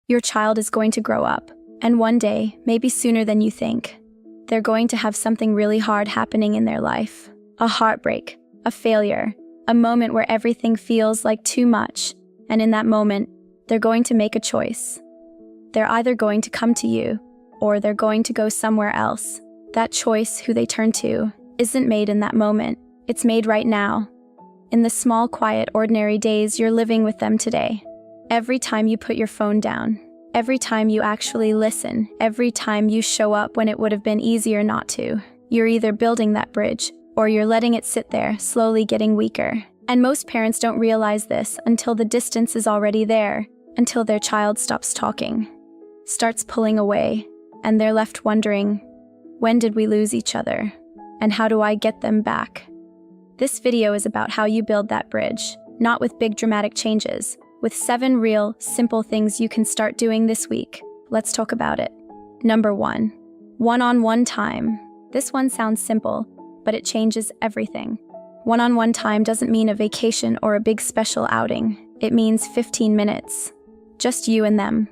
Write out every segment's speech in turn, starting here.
Your child is going to grow up, and one day, maybe sooner than you think, they're going to have something really hard happening in their life. A heartbreak, a failure, a moment where everything feels like too much, and in that moment, they're going to make a choice. They're either going to come to you, or they're going to go somewhere else. That choice, who they turn to, isn't made in that moment. It's made right now. In the small, quiet, ordinary days you're living with them today. Every time you put your phone down, every time you actually listen, every time you show up when it would have been easier not to, you're either building that bridge, or you're letting it sit there, slowly getting weaker. And most parents don't realize this until the distance is already there, until their child stops talking, starts pulling away, and they're left wondering, when did we lose each other? And how do I get them back? This video is about how you build that bridge, not with big dramatic changes, with 7 real, simple things you can start doing this week. Let's talk about it. Number 1. One-on-one time. This one sounds simple, but it changes everything. One-on-one time doesn't mean a vacation or a big special outing. It means 15 minutes. Just you and them.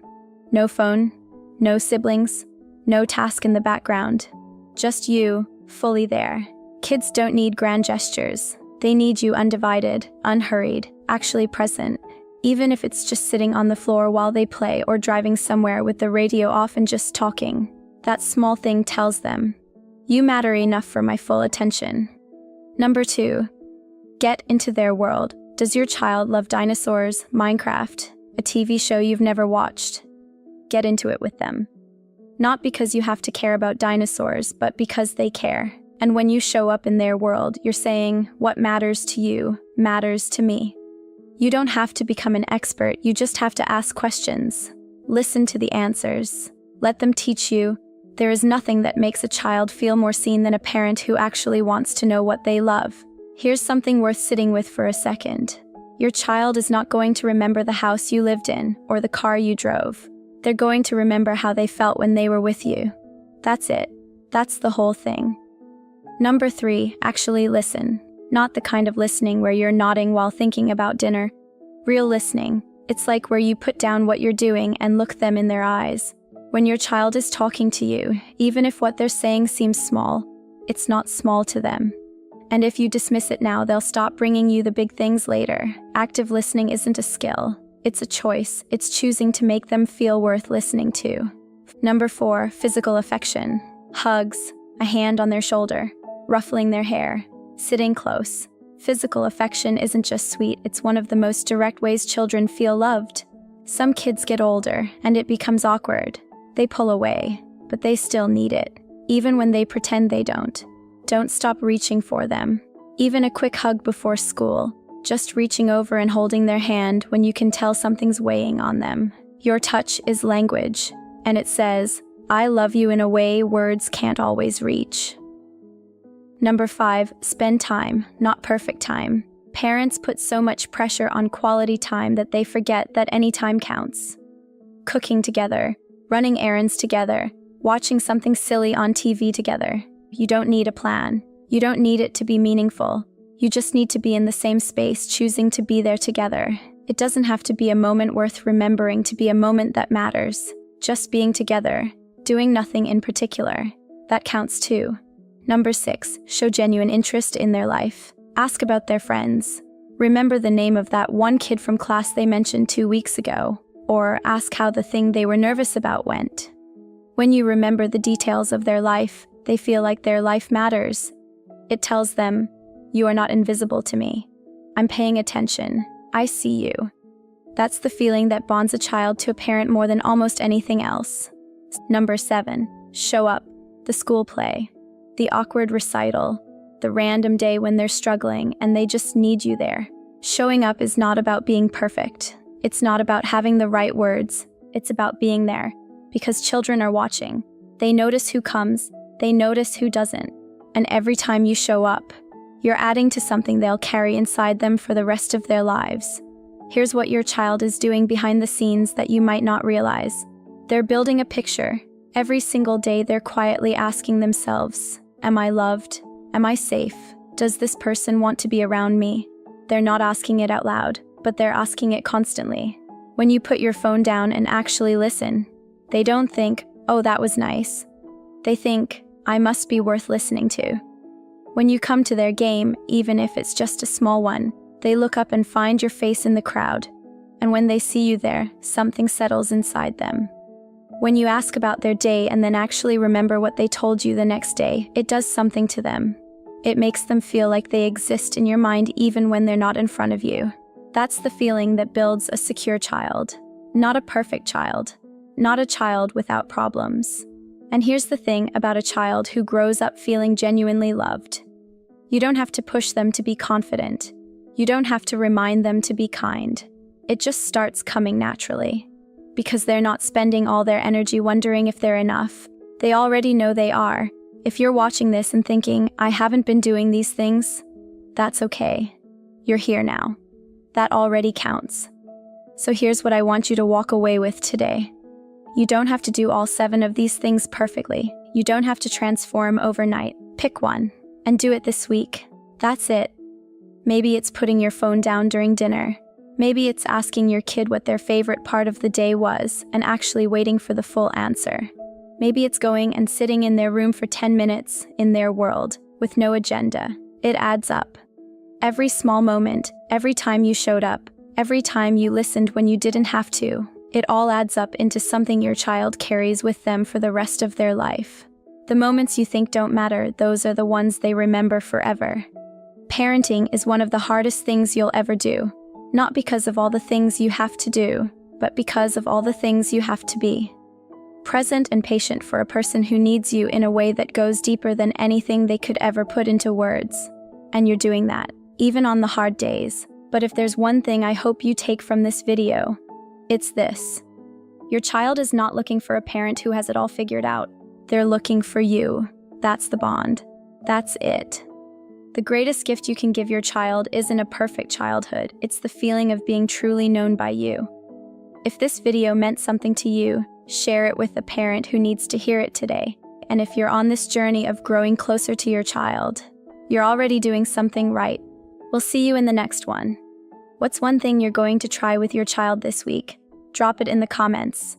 No phone, no siblings, no task in the background. Just you, fully there. Kids don't need grand gestures. They need you undivided, unhurried, actually present. Even if it's just sitting on the floor while they play or driving somewhere with the radio off and just talking. That small thing tells them, you matter enough for my full attention. Number 2. Get into their world. Does your child love dinosaurs, Minecraft, a TV show you've never watched? Get into it with them. Not because you have to care about dinosaurs, but because they care. And when you show up in their world, you're saying, what matters to you matters to me. You don't have to become an expert, you just have to ask questions. Listen to the answers. Let them teach you. There is nothing that makes a child feel more seen than a parent who actually wants to know what they love. Here's something worth sitting with for a second. Your child is not going to remember the house you lived in or the car you drove. They're going to remember how they felt when they were with you. That's it. That's the whole thing. Number 3, actually listen. Not the kind of listening where you're nodding while thinking about dinner. Real listening. It's like where you put down what you're doing and look them in their eyes. When your child is talking to you, even if what they're saying seems small, it's not small to them. And if you dismiss it now, they'll stop bringing you the big things later. Active listening isn't a skill. It's a choice. It's choosing to make them feel worth listening to. Number 4, physical affection. Hugs, a hand on their shoulder, ruffling their hair, sitting close. Physical affection isn't just sweet, it's one of the most direct ways children feel loved. Some kids get older, and it becomes awkward. They pull away, but they still need it, even when they pretend they don't. Don't stop reaching for them. Even a quick hug before school, just reaching over and holding their hand when you can tell something's weighing on them. Your touch is language, and it says, I love you in a way words can't always reach. Number 5, spend time, not perfect time. Parents put so much pressure on quality time that they forget that any time counts. Cooking together, running errands together, watching something silly on TV together. You don't need a plan. You don't need it to be meaningful. You just need to be in the same space, choosing to be there together. It doesn't have to be a moment worth remembering to be a moment that matters. Just being together, doing nothing in particular. That counts too. Number 6, show genuine interest in their life. Ask about their friends. Remember the name of that one kid from class they mentioned 2 weeks ago. Or ask how the thing they were nervous about went. When you remember the details of their life, they feel like their life matters. It tells them, you are not invisible to me. I'm paying attention. I see you. That's the feeling that bonds a child to a parent more than almost anything else. Number 7, show up. The school play. The awkward recital. The random day when they're struggling and they just need you there. Showing up is not about being perfect. It's not about having the right words. It's about being there. Because children are watching. They notice who comes. They notice who doesn't. And every time you show up, you're adding to something they'll carry inside them for the rest of their lives. Here's what your child is doing behind the scenes that you might not realize. They're building a picture. Every single day they're quietly asking themselves, am I loved? Am I safe? Does this person want to be around me? They're not asking it out loud, but they're asking it constantly. When you put your phone down and actually listen, they don't think, "Oh, that was nice." They think, "I must be worth listening to." When you come to their game, even if it's just a small one, they look up and find your face in the crowd. And when they see you there, something settles inside them. When you ask about their day and then actually remember what they told you the next day, it does something to them. It makes them feel like they exist in your mind even when they're not in front of you. That's the feeling that builds a secure child. Not a perfect child. Not a child without problems. And here's the thing about a child who grows up feeling genuinely loved. You don't have to push them to be confident. You don't have to remind them to be kind. It just starts coming naturally. Because they're not spending all their energy wondering if they're enough. They already know they are. If you're watching this and thinking, "I haven't been doing these things," that's okay. You're here now. That already counts. So here's what I want you to walk away with today. You don't have to do all 7 of these things perfectly. You don't have to transform overnight. Pick one and do it this week. That's it. Maybe it's putting your phone down during dinner. Maybe it's asking your kid what their favorite part of the day was and actually waiting for the full answer. Maybe it's going and sitting in their room for 10 minutes in their world with no agenda. It adds up. Every small moment, every time you showed up, every time you listened when you didn't have to, it all adds up into something your child carries with them for the rest of their life. The moments you think don't matter, those are the ones they remember forever. Parenting is one of the hardest things you'll ever do. Not because of all the things you have to do, but because of all the things you have to be. Present and patient for a person who needs you in a way that goes deeper than anything they could ever put into words. And you're doing that, even on the hard days. But if there's one thing I hope you take from this video, it's this. Your child is not looking for a parent who has it all figured out. They're looking for you. That's the bond. That's it. The greatest gift you can give your child isn't a perfect childhood, it's the feeling of being truly known by you. If this video meant something to you, share it with a parent who needs to hear it today. And if you're on this journey of growing closer to your child, you're already doing something right. We'll see you in the next one. What's one thing you're going to try with your child this week? Drop it in the comments.